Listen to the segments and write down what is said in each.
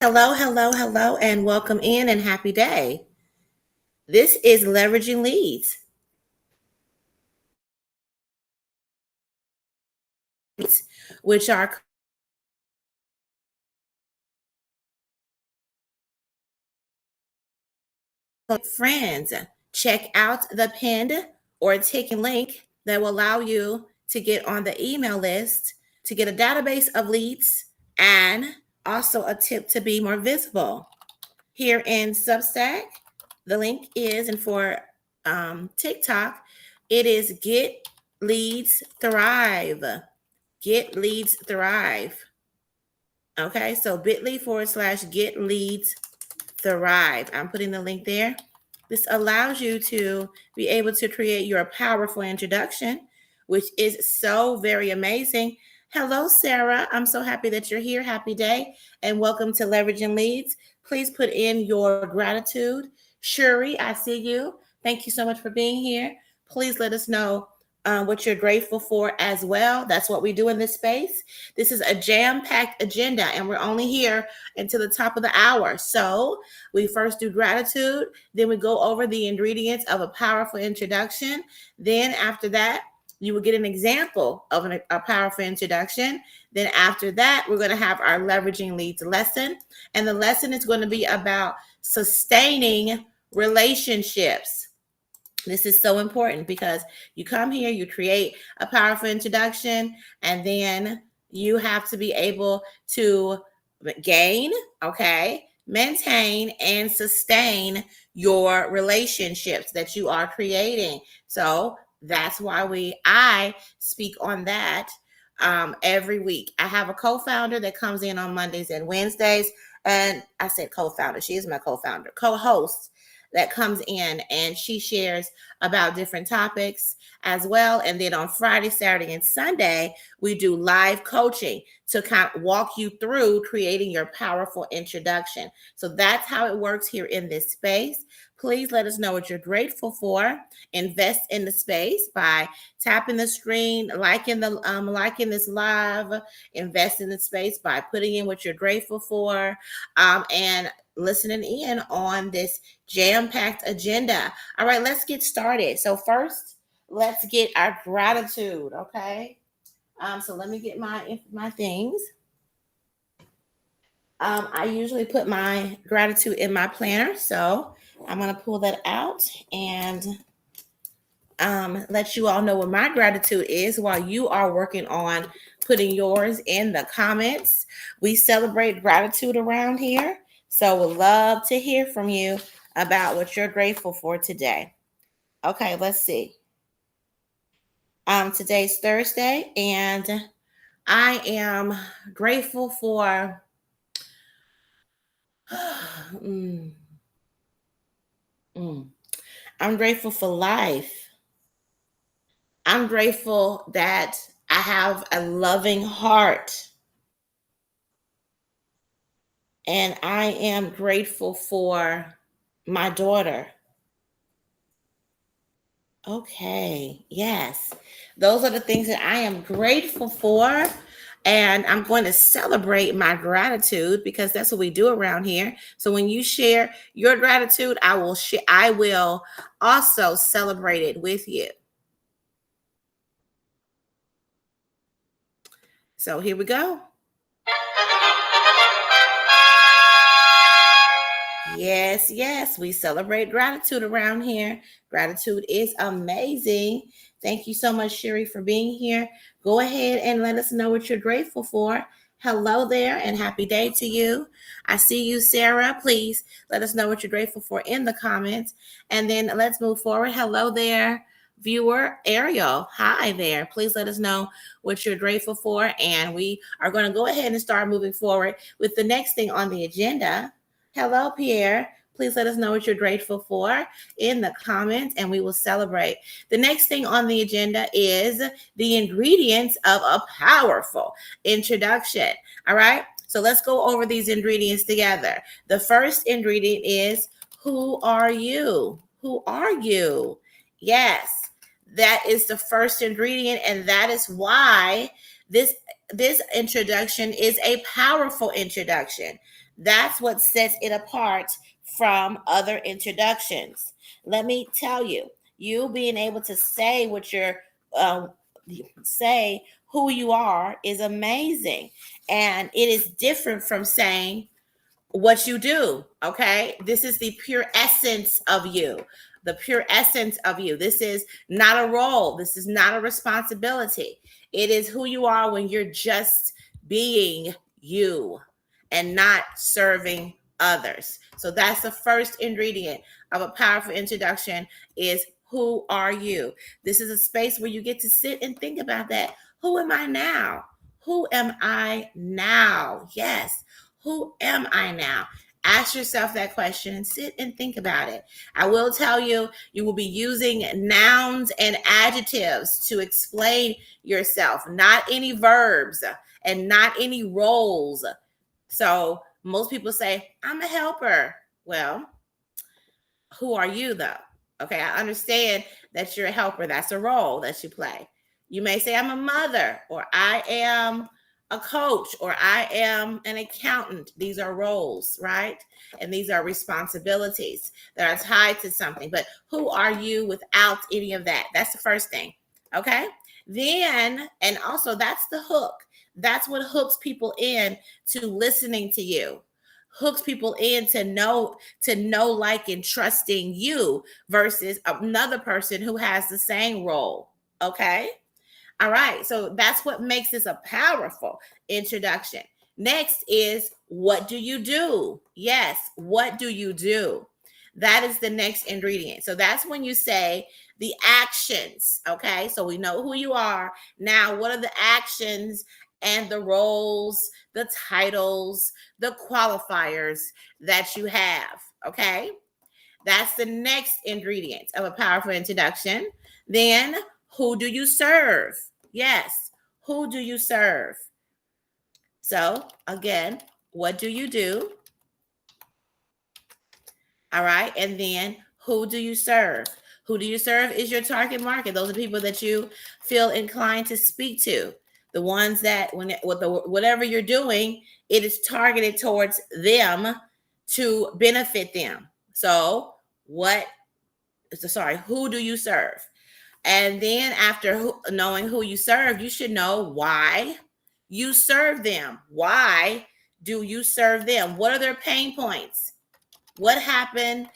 Hello, hello, hello, and welcome in and happy day. This is Leveraging Leads, which are friends. Check out the pinned or taken link that will allow you to get on the email list to get a database of leads and also a tip to be more visible. Here in Substack, the link is, and for TikTok, it is Get Leads Thrive. Get Leads Thrive. Okay, so bit.ly/Get Leads Thrive. I'm putting the link there. This allows you to be able to create your powerful introduction, which is so very amazing. Hello, Sarah. I'm so happy that you're here. Happy day, and welcome to Leveraging Leads. Please put in your gratitude. Shuri, I see you. Thank you so much for being here. Please let us know what you're grateful for as well. That's what we do in this space. This is a jam-packed agenda, and we're only here until the top of the hour. So we first do gratitude, then we go over the ingredients of a powerful introduction. Then after that, you will get an example of a powerful introduction. Then after that, we're going to have our Leveraging Leads lesson. And the lesson is going to be about sustaining relationships. This is so important because you come here, you create a powerful introduction, and then you have to be able to gain, maintain, and sustain your relationships that you are creating. So that's why I speak on that every week. I have a co-founder that comes in on Mondays and Wednesdays. And I said co-founder. She is my co-founder, co-host that comes in, and she shares about different topics as well. And then on Friday, Saturday, and Sunday, we do live coaching to kind of walk you through creating your powerful introduction. So that's how it works here in this space. Please let us know what you're grateful for. Invest in the space by tapping the screen, liking this live. Invest in the space by putting in what you're grateful for, and listening in on this jam-packed agenda. All right, let's get started. So first, let's get our gratitude. Okay. So let me get my things. I usually put my gratitude in my planner, so I'm going to pull that out and let you all know what my gratitude is while you are working on putting yours in the comments. We celebrate gratitude around here, so we'd love to hear from you about what you're grateful for today. Okay, let's see. Today's Thursday, and I am grateful for I'm grateful for life. I'm grateful that I have a loving heart. And I am grateful for my daughter. Okay, yes. Those are the things that I am grateful for. And I'm going to celebrate my gratitude because that's what we do around here. So when you share your gratitude, I will also celebrate it with you. So here we go. Yes, we celebrate gratitude around here. Gratitude is amazing. Thank you so much, Sherry, for being here. Go ahead and let us know what you're grateful for. Hello there and happy day to you. I see you, Sarah. Please let us know what you're grateful for in the comments. And then let's move forward. Hello there, viewer Ariel. Hi there. Please let us know what you're grateful for. And we are going to go ahead and start moving forward with the next thing on the agenda. Hello, Pierre. Please let us know what you're grateful for in the comments, and we will celebrate. The next thing on the agenda is the ingredients of a powerful introduction. All right, so let's go over these ingredients together. The first ingredient is, who are you? Who are you? Yes, that is the first ingredient, and that is why this introduction is a powerful introduction. That's what sets it apart from other introductions. Let me tell you, you being able to say what you're uh, say who you are is amazing, and it is different from saying what you do. Okay, this is the pure essence of you, the pure essence of you. This is not a role, this is not a responsibility. It is who you are when you're just being you and not serving others. So that's the first ingredient of a powerful introduction, is who are you. This is a space where you get to sit and think about that. Who am I now? Who am I now? Yes, who am I now? Ask yourself that question and sit and think about it. I will tell you, you will be using nouns and adjectives to explain yourself, not any verbs and not any roles. So most people say, I'm a helper. Well, who are you though? Okay, I understand that you're a helper. That's a role that you play. You may say, I'm a mother, or I am a coach, or I am an accountant. These are roles, right? And these are responsibilities that are tied to something. But who are you without any of that? That's the first thing. Okay. Then, and also that's the hook. That's what hooks people in to listening to you, hooks people in to know, like, and trusting you versus another person who has the same role. Okay. All right. So that's what makes this a powerful introduction. Next is, what do you do? Yes. What do you do? That is the next ingredient. So that's when you say the actions. Okay. So we know who you are. Now, what are the actions and the roles, the titles, the qualifiers that you have? Okay. That's the next ingredient of a powerful introduction. Then, who do you serve? Yes. Who do you serve? So, again, what do you do? All right. And then, who do you serve? Who do you serve is your target market. Those are people that you feel inclined to speak to. The ones that, whatever you're doing, it is targeted towards them to benefit them. So, who do you serve? And then after knowing who you serve, you should know why you serve them. Why do you serve them? What are their pain points? What happened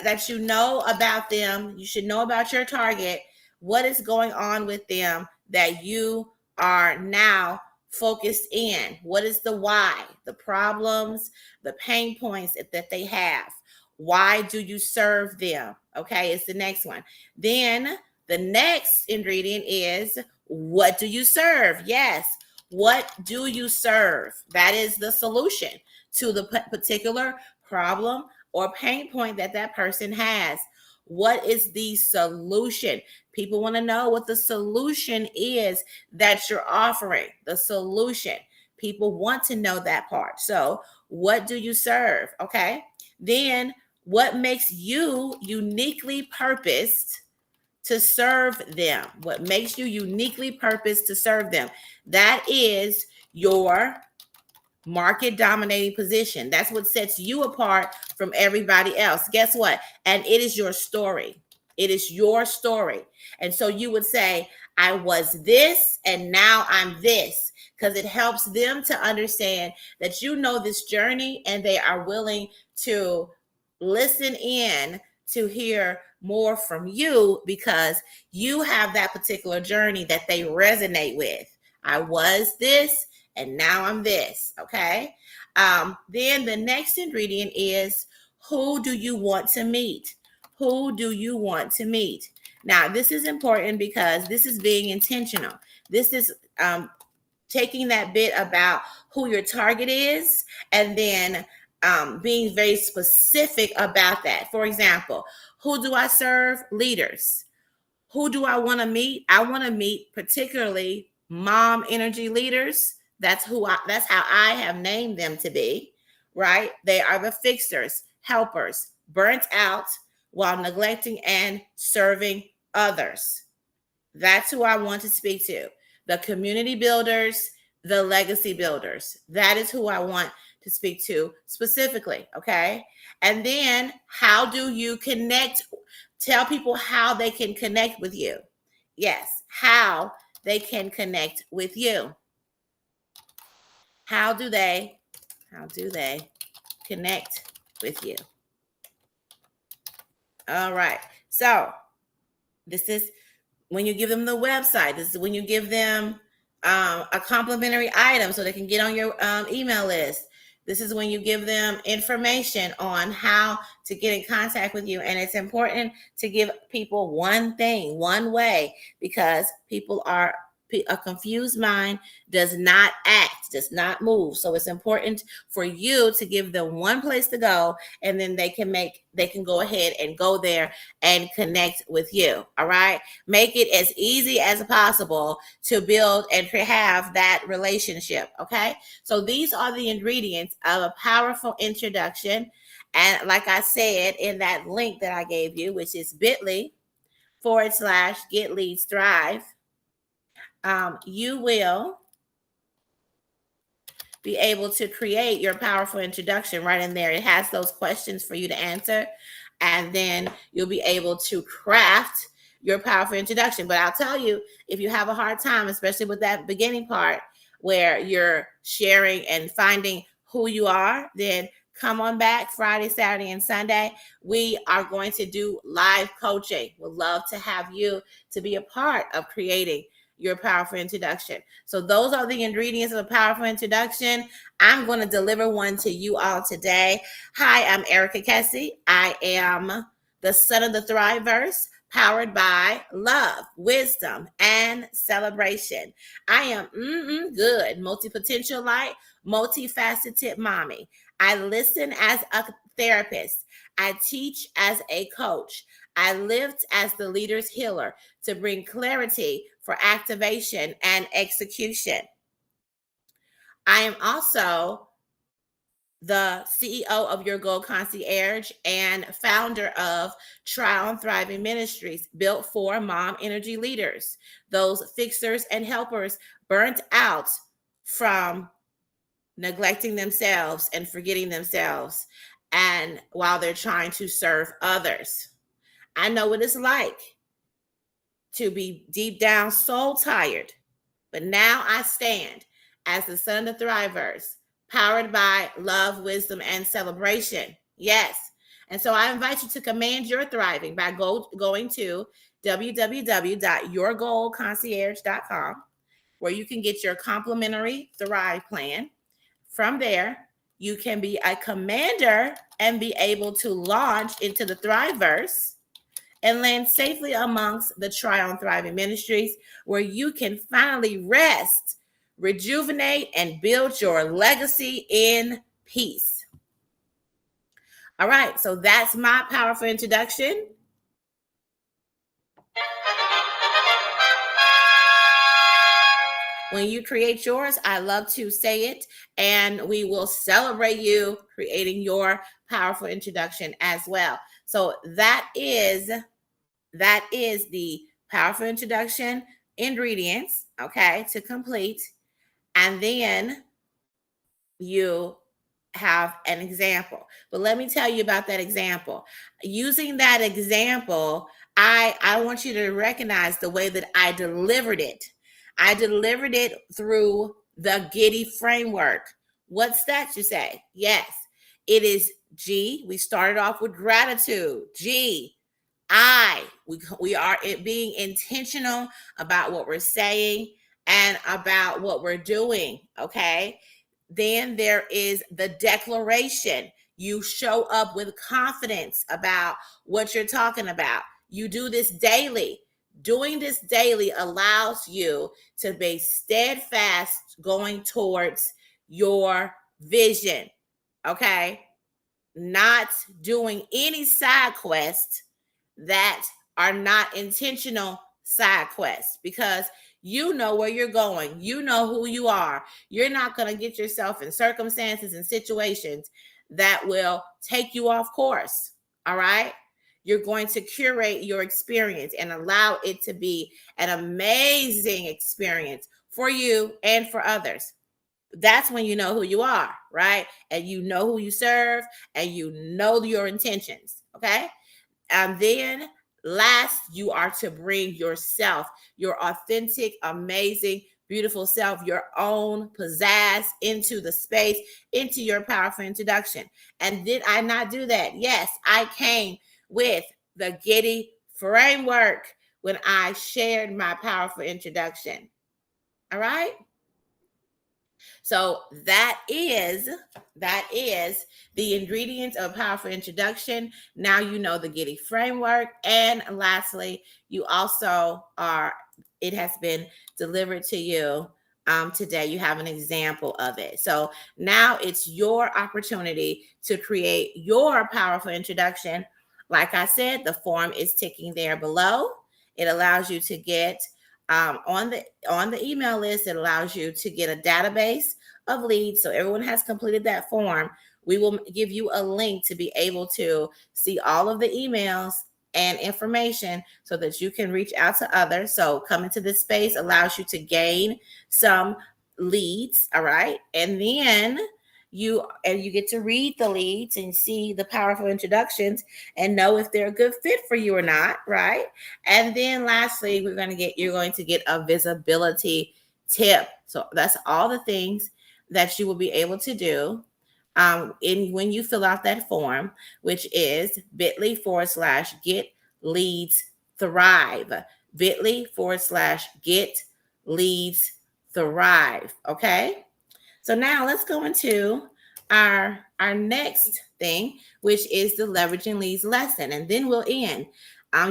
that you know about them? You should know about your target. What is going on with them that you are now focused in? What is the why? The problems, the pain points that they have. Why do you serve them? Okay, it's the next one. Then the next ingredient is, what do you serve? Yes. What do you serve? That is the solution to the particular problem or pain point that person has. What is the solution? People want to know what the solution is that you're offering. The solution. People want to know that part. So, what do you serve? Okay. Then, what makes you uniquely purposed to serve them? What makes you uniquely purposed to serve them? That is your market dominating position. That's what sets you apart from everybody else. Guess what? And it is your story. It is your story. And so you would say, I was this and now I'm this, because it helps them to understand that you know this journey and they are willing to listen in to hear more from you because you have that particular journey that they resonate with. I was this and now I'm this. Okay. Then the next ingredient is, who do you want to meet? Who do you want to meet? Now, this is important because this is being intentional. This is taking that bit about who your target is and then being very specific about that. For example, who do I serve? Leaders. Who do I want to meet? I want to meet particularly mom energy leaders. That's how I have named them to be, right? They are the fixers, helpers, burnt out while neglecting and serving others. That's who I want to speak to. The community builders, the legacy builders. That is who I want to speak to specifically, okay? And then how do you connect? Tell people how they can connect with you. Yes, how they can connect with you. How do they connect with you? All right. So this is when you give them the website. This is when you give them a complimentary item so they can get on your email list. This is when you give them information on how to get in contact with you. And it's important to give people one thing, one way, because a confused mind does not act, does not move. So it's important for you to give them one place to go, and then they can go ahead and go there and connect with you. All right. Make it as easy as possible to build and to have that relationship. Okay. So these are the ingredients of a powerful introduction. And like I said in that link that I gave you, which is bit.ly/get leads thrive, you will be able to create your powerful introduction right in there. It has those questions for you to answer, and then you'll be able to craft your powerful introduction. But I'll tell you, if you have a hard time, especially with that beginning part where you're sharing and finding who you are, then come on back Friday, Saturday, and Sunday. We are going to do live coaching. We'd love to have you to be a part of creating your powerful introduction. So those are the ingredients of a powerful introduction. I'm going to deliver one to you all today. Hi, I'm Erica Kessie. I am the son of the ThriveVerse, powered by love, wisdom, and celebration. I am good, multi-potential light, multifaceted mommy. I listen as a therapist. I teach as a coach. I lived as the leader's healer to bring clarity for activation and execution. I am also the CEO of Your Goal Concierge and founder of Trial and Thriving Ministries, built for mom energy leaders, those fixers and helpers burnt out from neglecting themselves and forgetting themselves, and while they're trying to serve others. I know what it's like to be deep down soul tired, but now I stand as the son of the ThriveVerse, powered by love, wisdom, and celebration. Yes. And so I invite you to command your thriving by going to www.yourgoalconcierge.com, where you can get your complimentary Thrive plan. From there, you can be a commander and be able to launch into the ThriveVerse and land safely amongst the Trial and Thriving Ministries, where you can finally rest, rejuvenate, and build your legacy in peace. All right, so that's my powerful introduction. When you create yours, I love to say it, and we will celebrate you creating your powerful introduction as well. So that is the powerful introduction ingredients, okay, to complete. And then you have an example. But let me tell you about that example. Using that example, I want you to recognize the way that I delivered it. I delivered it through the GIDDY framework. What's that, you say? Yes, it is G. We started off with gratitude. G, we are being intentional about what we're saying and about what we're doing. Okay. Then there is the declaration. You show up with confidence about what you're talking about. You do this daily. Doing this daily allows you to be steadfast going towards your vision. Okay. Not doing any side quests that are not intentional side quests, because you know where you're going. You know who you are. You're not going to get yourself in circumstances and situations that will take you off course. All right. You're going to curate your experience and allow it to be an amazing experience for you and for others. that's when you know who you are, right? And you know who you serve, and you know your intentions. Okay. And then last, you are to bring yourself, your authentic, amazing, beautiful self, your own pizzazz into the space, into your powerful introduction. And did I not do that? Yes, I came with the GIDDY framework when I shared my powerful introduction. All right. So that is the ingredients of powerful introduction. Now you know the GIDDY framework. And lastly, you also are, it has been delivered to you today. You have an example of it. So now it's your opportunity to create your powerful introduction. Like I said, the form is ticking there below. It allows you to get on the email list. It allows you to get a database of leads. So everyone has completed that form. We will give you a link to be able to see all of the emails and information so that you can reach out to others. So coming to this space allows you to gain some leads. All right. And then you get to read the leads and see the powerful introductions and know if they're a good fit for you or not, right? And then lastly, you're going to get a visibility tip. So that's all the things that you will be able to do when you fill out that form, which is bit.ly/get leads thrive. bit.ly/get leads thrive. Okay. So now let's go into our next thing, which is the leveraging leads lesson, and then we'll end.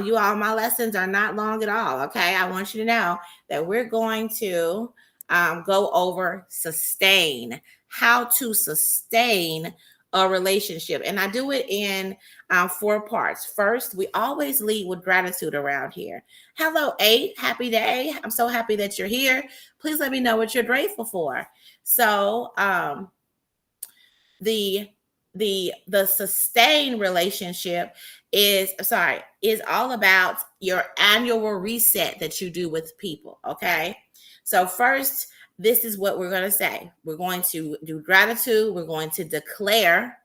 You all, my lessons are not long at all. Okay, I want you to know that we're going to go over sustain, how to sustain a relationship, and I do it in 4 parts. First, we always lead with gratitude around here. Hello, 8. Happy day. I'm so happy that you're here. Please let me know what you're grateful for. So the sustain relationship is all about your annual reset that you do with people. Okay. So first, this is what we're going to say. We're going to do gratitude. We're going to declare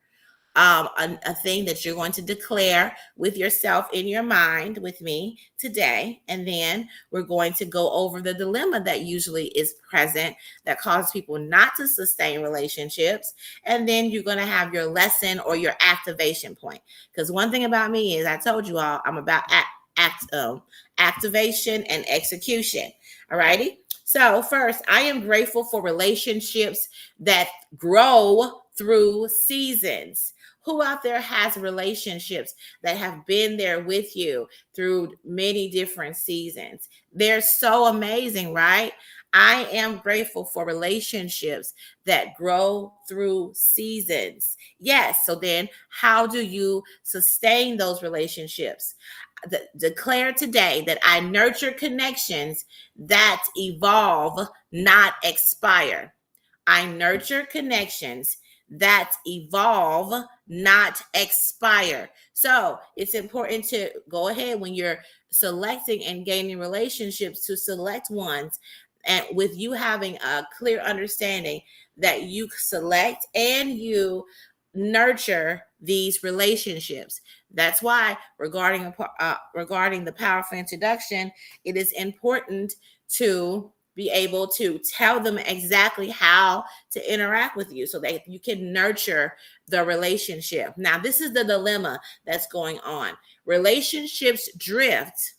a thing that you're going to declare with yourself in your mind with me today. And then we're going to go over the dilemma that usually is present that causes people not to sustain relationships. And then you're going to have your lesson or your activation point. Because one thing about me is I told you all, I'm about activation and execution. All righty. So first, I am grateful for relationships that grow through seasons. Who out there has relationships that have been there with you through many different seasons? They're so amazing, right? I am grateful for relationships that grow through seasons. Yes. So then how do you sustain those relationships? Declare today that I nurture connections that evolve, not expire. I nurture connections that evolve, not expire. So it's important to go ahead when you're selecting and gaining relationships to select ones, and with you having a clear understanding that you select and you nurture these relationships. That's why regarding the powerful introduction, it is important to be able to tell them exactly how to interact with you so that you can nurture the relationship. Now, this is the dilemma that's going on. Relationships drift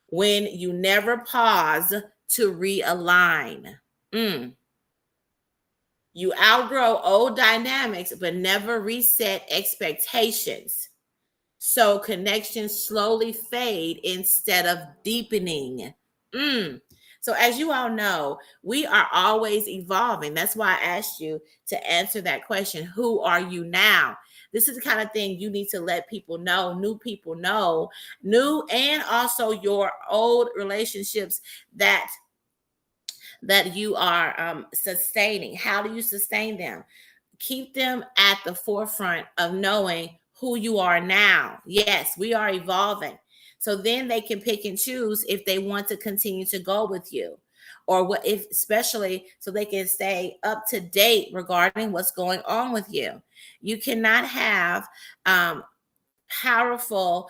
when you never pause to realign. You outgrow old dynamics, but never reset expectations. So connections slowly fade instead of deepening. So as you all know, we are always evolving. That's why I asked you to answer that question. Who are you now? This is the kind of thing you need to let people know, new people know, new and also your old relationships that you are sustaining. How do you sustain them? Keep them at the forefront of knowing who you are now. Yes, we are evolving. So then they can pick and choose if they want to continue to go with you. or what if, especially so they can stay up to date regarding what's going on with you. You cannot have powerful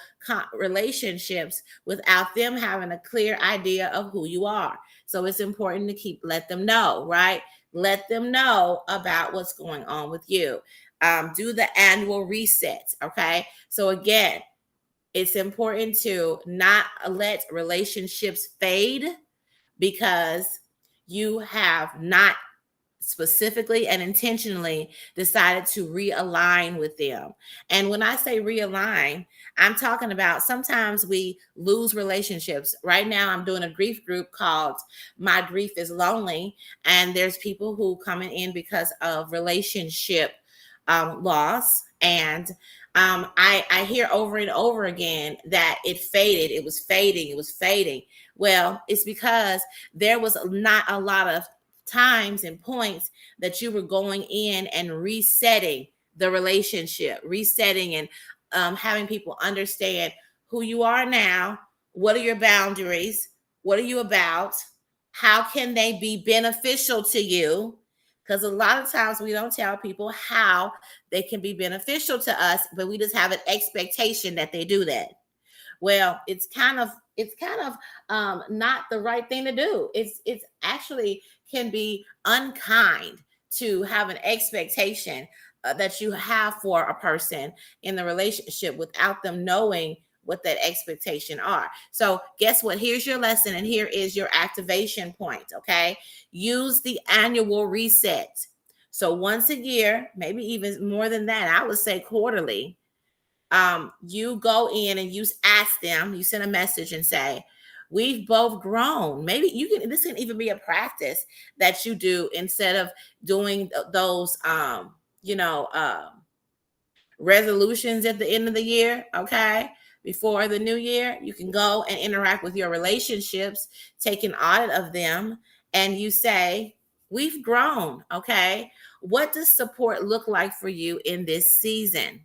relationships without them having a clear idea of who you are. So it's important to let them know, right? Let them know about what's going on with you. Do the annual resets. Okay. So again, it's important to not let relationships fade because you have not specifically and intentionally decided to realign with them. And when I say realign, I'm talking about sometimes we lose relationships. Right now, I'm doing a grief group called My Grief is Lonely. And there's people who coming in because of relationship loss. And I hear over and over again that it faded. It was fading. It was fading. Well, it's because there was not a lot of times and points that you were going in and resetting the relationship, resetting and having people understand who you are now, what are your boundaries, what are you about, how can they be beneficial to you? Because a lot of times we don't tell people how they can be beneficial to us, but we just have an expectation that they do that. Well, it's kind of not the right thing to do. It's actually can be unkind to have an expectation that you have for a person in the relationship without them knowing what that expectation are. So guess what? Here's your lesson, and here is your activation point. Okay, use the annual reset. So once a year, maybe even more than that, I would say quarterly, you go in and you ask them, you send a message and say, we've both grown. Maybe this can even be a practice that you do instead of doing those, resolutions at the end of the year. Okay. Before the new year, you can go and interact with your relationships, take an audit of them, and you say, we've grown. Okay. What does support look like for you in this season?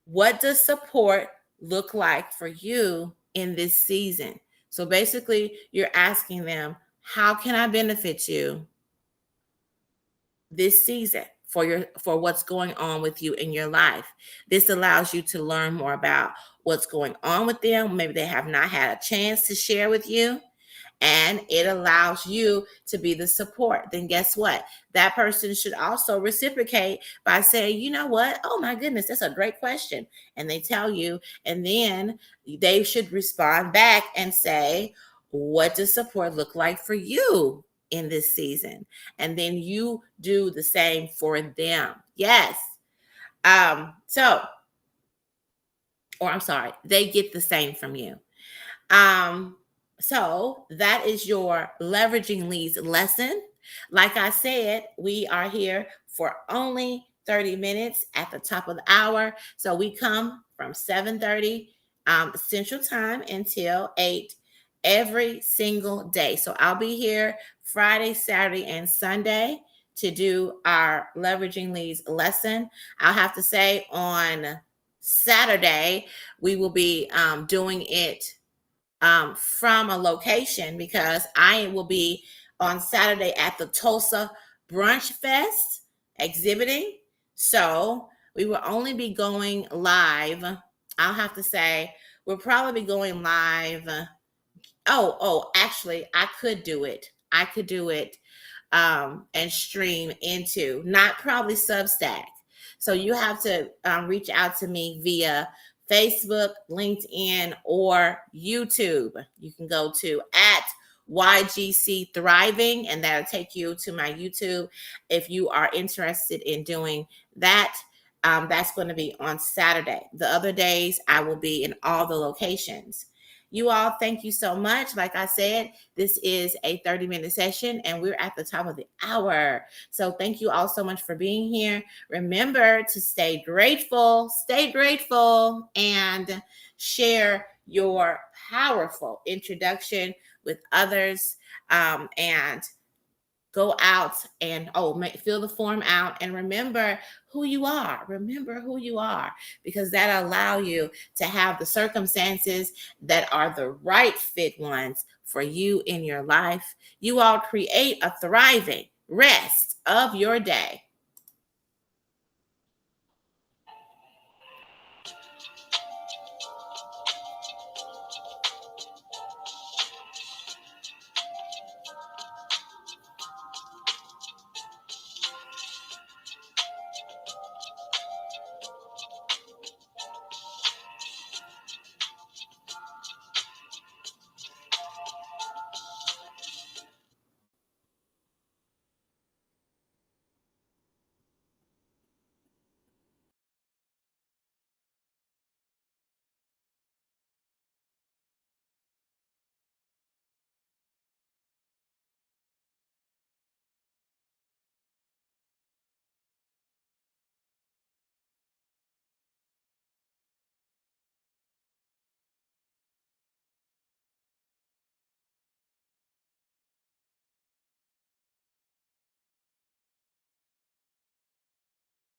What does support look like for you in this season? So basically, you're asking them, how can I benefit you this season for what's going on with you in your life? This allows you to learn more about what's going on with them. Maybe they have not had a chance to share with you, and it allows you to be the support. Then guess what? That person should also reciprocate by saying, you know what? Oh my goodness, that's a great question. And they tell you, and then they should respond back and say, what does support look like for you in this season? And then you do the same for them. Yes. I'm sorry, they get the same from you. So that is your leveraging leads lesson. Like I said, we are here for only 30 minutes at the top of the hour. So we come from 7:30 Central Time until 8 every single day. So I'll be here Friday, Saturday, and Sunday to do our leveraging leads lesson. I'll have to say on Saturday, we will be doing it from a location because I will be on Saturday at the Tulsa Brunch Fest exhibiting. So we will only be going live. I'll have to say we'll probably be going live. Actually, I could do it. And stream into not probably Substack. So you have to reach out to me via Facebook, LinkedIn, or YouTube. You can go to at YGC Thriving, and that'll take you to my YouTube. If you are interested in doing that, that's going to be on Saturday. The other days, I will be in all the locations. You all, thank you so much. Like I said, this is a 30-minute session and we're at the top of the hour. So thank you all so much for being here. Remember to stay grateful, and share your powerful introduction with others. And go out and fill the form out and remember who you are. Remember who you are, because that allow you to have the circumstances that are the right fit ones for you in your life. You all create a thriving rest of your day.